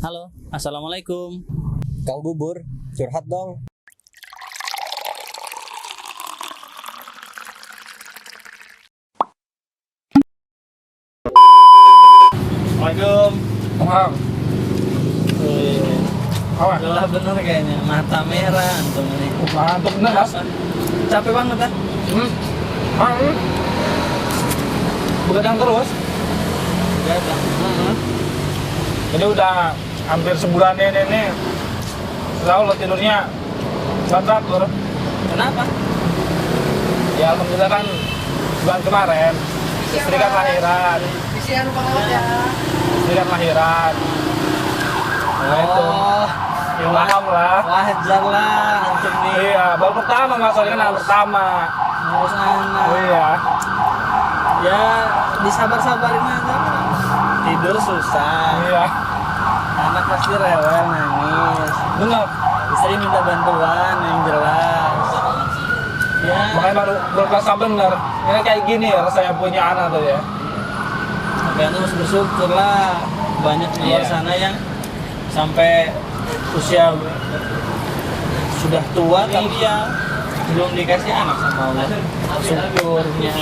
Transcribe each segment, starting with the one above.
Halo, assalamualaikum. Kang Bubur, curhat dong. Assalamualaikum. Bang, Lelah bener kayaknya, mata merah antum ini. ngantuk bener mas. Capek banget ah. Begadang terus. Begadang. Jadi udah hampir sebulan ini. Tahu lo tidurnya nggak teratur. Kenapa? Ya alhamdulillah kan bulan kemarin istri kan lahiran. Istri kan lahiran. Nah itu. Ya paham lah. Wajar lah antum nih. Iya, baru pertama mas, soalnya kan anak pertama. Ngurus anak. Oh iya. Ya, disabar-sabarin aja. Tidur susah. Iya. Anak pasti rewel, nangis. Benar. Istri minta bantuan yang jelas. Ya. Makanya baru kerasa bener. Ini kayak gini ya rasanya punya anak tuh ya. Tapi antum harus bersyukur lah. Banyak di luar Iya. sana yang sampai usia sudah tua tapi ya belum dikasih anak sama Allah. Syukurnya.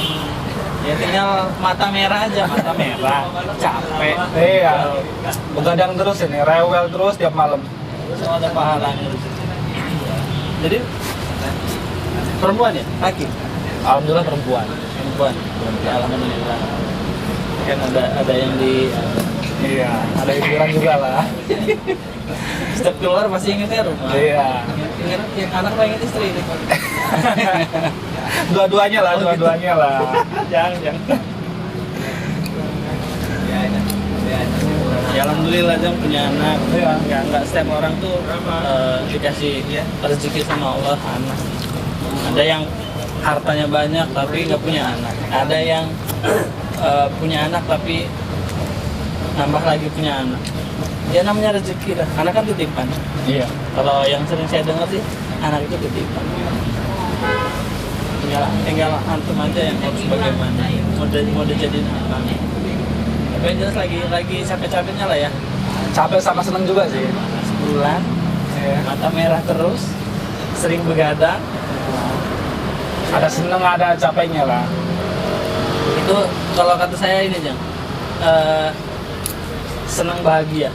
Ya tinggal mata merah aja, mata merah, capek. Iya. Begadang terus ini, rewel terus tiap malam. So ada pahalanya. Jadi perempuan ya, laki. Alhamdulillah perempuan. Perempuan. Ya, alhamdulillah. Kan ada yang di Iya. Ada hiburan juga lah. setiap keluar pasti ingetnya rumah. Iya. Ingat yang anak apa inget istri ini. Dua-duanya lah, dua-duanya lah. Jangan. Ya alhamdulillah Jang punya anak. Iya. Nggak setiap orang tuh dikasih rezeki sama Allah anak. Ada yang hartanya banyak tapi nggak punya anak. Ada yang punya anak tapi nambah lagi punya anak. Ya namanya rezeki lah. Anak kan titipan. Iya. Kalau yang sering saya dengar sih anak itu titipan. Tinggal antum aja yang harus bagaimana mau dijadiin apa. Tapi yang jelas lagi capek-capeknya lah ya. Capek sama seneng juga sih. Sebulan Iya. mata merah terus, sering begadang. Ada seneng, ada capeknya lah. Itu kalau kata saya ini Jang, senang bahagia,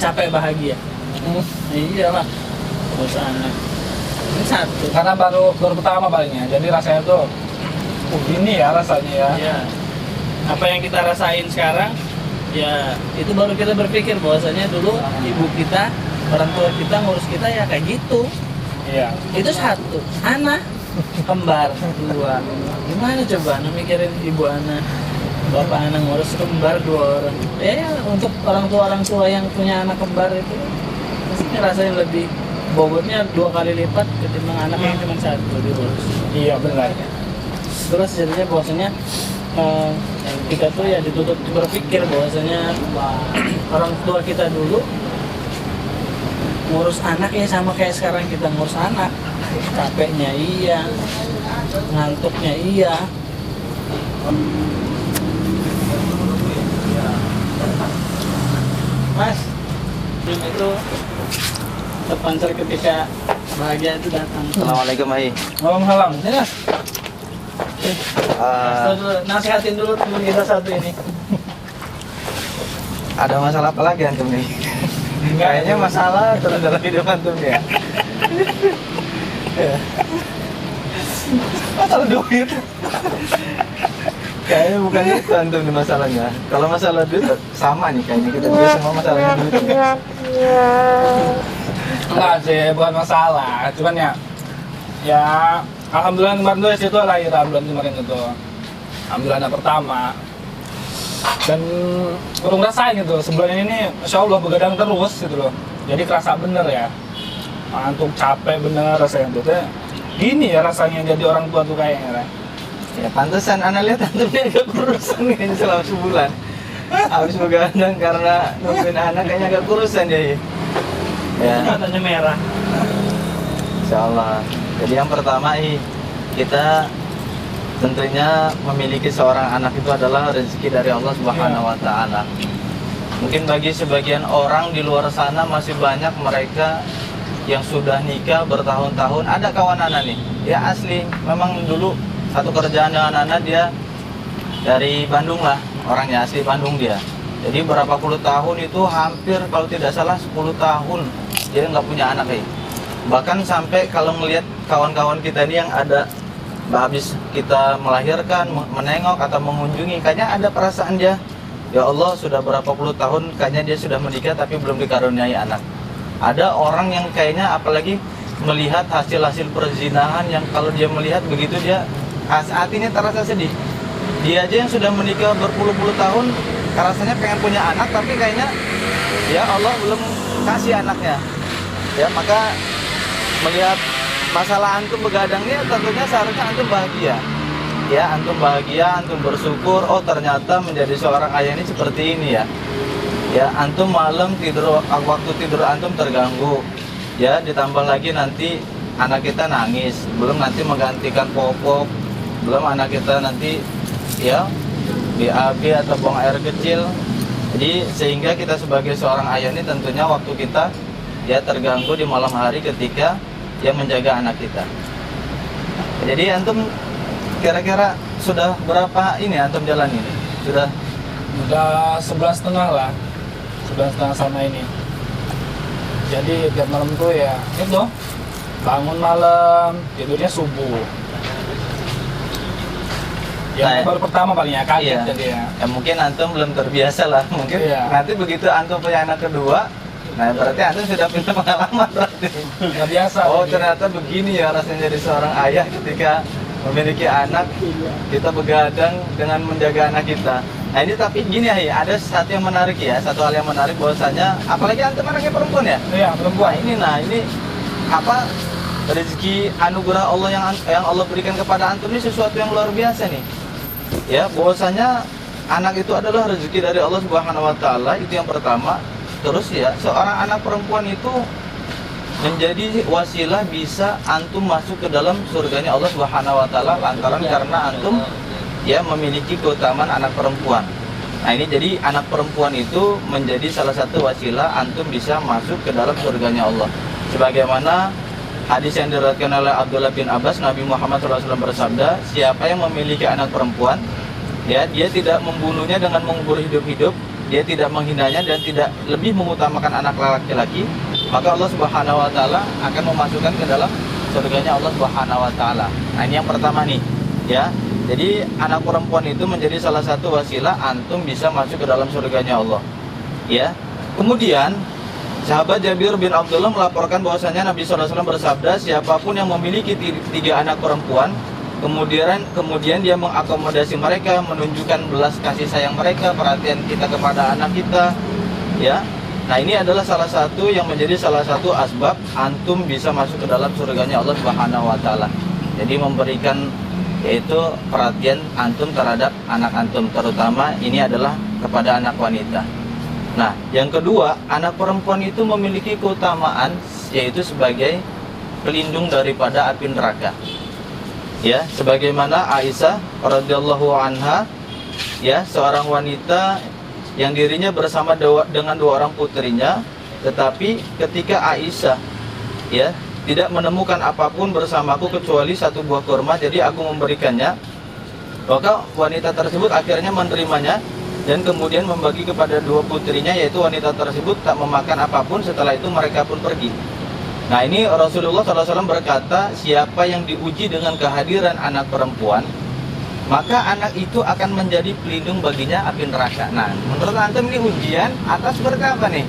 capek bahagia. Iyalah, terus anak ini satu. Karena baru pertama palingnya, jadi rasanya tuh, gini ya rasanya ya. Ya, apa yang kita rasain sekarang, ya itu baru kita berpikir bahwasanya dulu ibu kita, orang tua kita ngurus kita ya kayak gitu. Iya. Itu satu, anak kembar dua. Gimana coba anak mikirin ibu anak, bapak anak ngurus kembar dua orang. Ya untuk orang tua yang punya anak kembar itu pasti ngerasain lebih bobotnya 2 kali lipat ketimbang anak yang cuma satu diurus. Iya benar. Terus jadinya bahwasanya kita tuh ya dituntut berpikir bahwasanya orang tua kita dulu ngurus anak ya sama kayak sekarang kita ngurus anak. Capeknya iya, ngantuknya iya. Mas, itu terpancar ketika bahagia itu datang. Assalamualaikum Hai. Halang-halang. Ini Mas, nasihatin dulu teman kita satu ini. Ada masalah apa lagi antum nih? Kayaknya masalah terus dalam hidup antum ya. Masalah duit. Kayaknya bukan itu antum nih masalahnya. Kalau masalah duit sama nih kayaknya kita juga semua masalahnya duit ya. Enggak sih, bukan masalah. Cuman ya alhamdulillah kemarin tuh situ lahiran bulan kemarin itu. Alhamdulillah anak pertama. Dan kurang rasain gitu, sebulan ini Masya Allah begadang terus gitu loh. Jadi kerasa bener ya. Ngantuk, capek bener rasanya tuh. Gini ya rasanya jadi orang tua tuh kayaknya. Ya pantesan anak lihat antumnya agak kurusan kayaknya selama sebulan. Habis begadang karena nungguin anak kayaknya agak kurusan ya. Ya. Matanya merah. Insya Allah. Jadi yang pertama kita tentunya memiliki seorang anak itu adalah rezeki dari Allah Subhanahu wa taala. Mungkin bagi sebagian orang di luar sana masih banyak mereka yang sudah nikah bertahun-tahun. Ada kawan Ana nih, ya asli, memang dulu satu kerjaan dengan Ana, dia dari Bandung lah, orangnya asli Bandung dia. Jadi berapa puluh tahun itu, hampir kalau tidak salah 10 tahun dia nggak punya anak ya. Bahkan sampai kalau melihat kawan-kawan kita ini yang ada habis kita melahirkan, menengok atau mengunjungi, kayaknya ada perasaan dia, ya Allah sudah berapa puluh tahun kayaknya dia sudah menikah tapi belum dikaruniai anak. Ada orang yang kayaknya apalagi melihat hasil-hasil perzinahan yang kalau dia melihat begitu dia saat ini terasa sedih. Dia aja yang sudah menikah berpuluh-puluh tahun rasanya pengen punya anak tapi kayaknya ya Allah belum kasih anaknya. Ya maka melihat masalah antum begadang ini tentunya seharusnya antum bahagia. Ya antum bahagia, antum bersyukur, oh ternyata menjadi seorang ayah ini seperti ini ya. Ya antum malam tidur, waktu tidur antum terganggu. Ya ditambah lagi nanti anak kita nangis, belum nanti menggantikan popok, belum anak kita nanti ya BAB atau buang air kecil. Jadi sehingga kita sebagai seorang ayah ini tentunya waktu kita ya terganggu di malam hari ketika ya menjaga anak kita. Jadi antum kira-kira sudah berapa ini antum jalan ini? Sudah 11,5 lah, 11,5 sama ini. Jadi tiap malam tuh ya itu bangun malam, tidurnya subuh. Ya baru pertama palingnya kaget iya. jadi ya. Ya mungkin antum belum terbiasa lah. Mungkin nanti begitu antum punya anak kedua, nah berarti antum sudah punya pengalaman berarti. Nggak biasa. Oh ternyata begini ya rasanya jadi seorang ayah ketika memiliki anak, kita begadang dengan menjaga anak kita. Nah ini tapi gini ya, ada satu yang menarik ya, satu hal yang menarik bahwasanya, apalagi antum anaknya perempuan ya? Iya perempuan. Nah ini apa rezeki anugerah Allah yang Allah berikan kepada antum ini sesuatu yang luar biasa nih. Ya bahwasanya anak itu adalah rezeki dari Allah Subhanahu Wa Taala, itu yang pertama. Terus ya seorang anak perempuan itu menjadi wasilah bisa antum masuk ke dalam surganya Allah Subhanahu Wa Taala lantaran karena antum ya memiliki keutamaan anak perempuan. Nah ini jadi anak perempuan itu menjadi salah satu wasilah antum bisa masuk ke dalam surganya Allah. Sebagaimana hadis yang diriwayatkan oleh Abdullah bin Abbas, Nabi Muhammad SAW bersabda, siapa yang memiliki anak perempuan, ya dia tidak membunuhnya dengan mengubur hidup-hidup, dia tidak menghinanya dan tidak lebih mengutamakan anak laki-laki, maka Allah Subhanahu Wa Taala akan memasukkan ke dalam surganya Allah Subhanahu Wa Taala. Nah ini yang pertama nih, ya. Jadi anak perempuan itu menjadi salah satu wasilah antum bisa masuk ke dalam surganya Allah, ya. Kemudian sahabat Jabir bin Abdullah melaporkan bahwasanya Nabi SAW bersabda, siapapun yang memiliki 3 anak perempuan, kemudian dia mengakomodasi mereka, menunjukkan belas kasih sayang mereka, perhatian kita kepada anak kita, ya. Nah ini adalah salah satu yang menjadi salah satu asbab antum bisa masuk ke dalam surganya Allah Subhanahu Wa Taala. Jadi memberikan yaitu perhatian antum terhadap anak antum, terutama ini adalah kepada anak wanita. Nah, yang kedua, anak perempuan itu memiliki keutamaan yaitu sebagai pelindung daripada api neraka. Ya, sebagaimana Aisyah radhiyallahu anha, ya, seorang wanita yang dirinya bersama dengan 2 orang putrinya, tetapi ketika Aisyah ya tidak menemukan apapun bersamaku kecuali 1 buah kurma, jadi aku memberikannya. Maka wanita tersebut akhirnya menerimanya dan kemudian membagi kepada 2 putrinya, yaitu wanita tersebut tak memakan apapun. Setelah itu mereka pun pergi. Nah ini Rasulullah SAW berkata, siapa yang diuji dengan kehadiran anak perempuan, maka anak itu akan menjadi pelindung baginya api neraka. Nah menurut antum ini ujian atas seperti apa nih?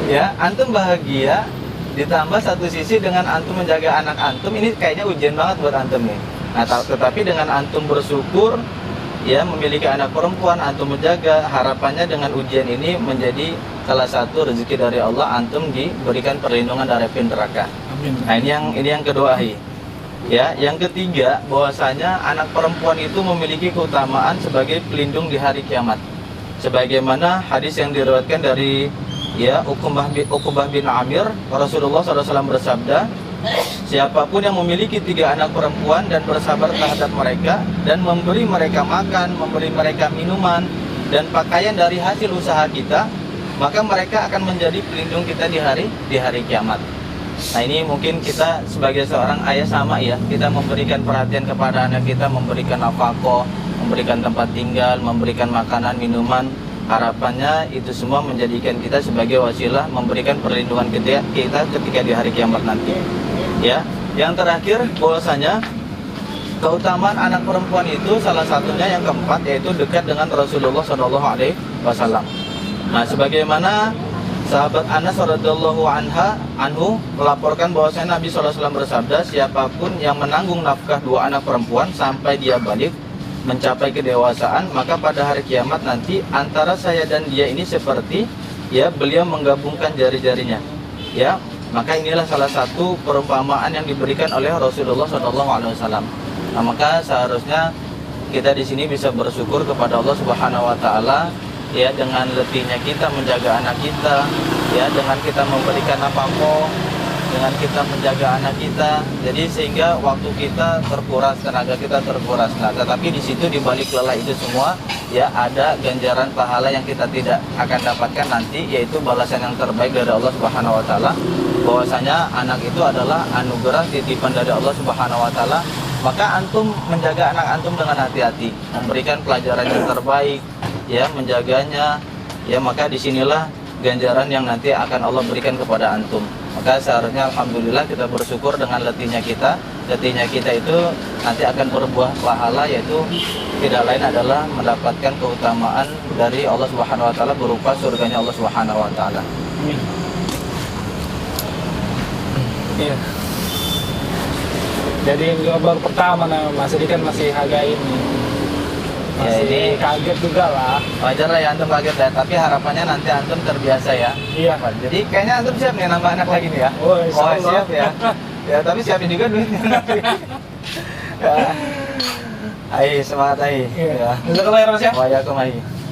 Ya antum bahagia, ditambah satu sisi dengan antum menjaga anak antum, ini kayaknya ujian banget buat antum nih. Nah tetapi dengan antum bersyukur ya memiliki anak perempuan, antum menjaga, harapannya dengan ujian ini menjadi salah satu rezeki dari Allah, antum diberikan perlindungan dari api neraka. Nah ini yang kedua ya. Yang ketiga, bahwasanya anak perempuan itu memiliki keutamaan sebagai pelindung di hari kiamat. Sebagaimana hadis yang diriwayatkan dari ya Uqbah bin Amir, Rasulullah SAW bersabda, siapapun yang memiliki 3 anak perempuan dan bersabar terhadap mereka dan memberi mereka makan, memberi mereka minuman dan pakaian dari hasil usaha kita, maka mereka akan menjadi pelindung kita di hari kiamat. Nah, ini mungkin kita sebagai seorang ayah sama ya, kita memberikan perhatian kepada anak kita, memberikan nafkah, memberikan tempat tinggal, memberikan makanan, minuman. Harapannya itu semua menjadikan kita sebagai wasilah memberikan perlindungan kita ketika di hari kiamat nanti. Ya, yang terakhir bahwasanya keutamaan anak perempuan itu salah satunya yang keempat yaitu dekat dengan Rasulullah SAW. Nah, sebagaimana sahabat Anas radhiyallahu anhu melaporkan bahwasanya Nabi SAW bersabda, siapapun yang menanggung nafkah dua anak perempuan sampai dia balik mencapai kedewasaan, maka pada hari kiamat nanti antara saya dan dia ini seperti ya beliau menggabungkan jari-jarinya. Ya, maka inilah salah satu perumpamaan yang diberikan oleh Rasulullah SAW. Nah, maka seharusnya kita di sini bisa bersyukur kepada Allah Subhanahu Wa Taala ya, dengan letihnya kita menjaga anak kita, ya dengan kita memberikan nafkah, dengan kita menjaga anak kita, jadi sehingga waktu kita terkuras, tenaga kita terkuras. Nah, tetapi di situ di balik lelah itu semua ya ada ganjaran pahala yang kita tidak akan dapatkan nanti, yaitu balasan yang terbaik dari Allah Subhanahu Wa Taala. Bahwasanya anak itu adalah anugerah titipan dari Allah Subhanahu Wa Taala. Maka antum menjaga anak antum dengan hati-hati, memberikan pelajaran yang terbaik, ya menjaganya, ya maka disinilah ganjaran yang nanti akan Allah berikan kepada antum. Maka seharusnya alhamdulillah kita bersyukur dengan letihnya kita. Letihnya kita itu nanti akan berbuah pahala, yaitu tidak lain adalah mendapatkan keutamaan dari Allah Subhanahu Wa Taala berupa surganya Allah Subhanahu Wa Taala. Amin. Iya. Jadi baru pertama Mas Edi kan masih agak ini. Masih Ya, ini kaget juga lah. wajar lah ya antum kaget ya, tapi harapannya nanti antum terbiasa ya. Iya. Jadi kayaknya antum siap nih nambah anak lagi nih ya. Oh, insya Allah. Siap ya. Ya, tapi siapin juga duitnya nanti. Ya. Ayo semangat ayo. Iya. Ya. Jazakallah khairan, Mas, ya. Waalaikumsalam.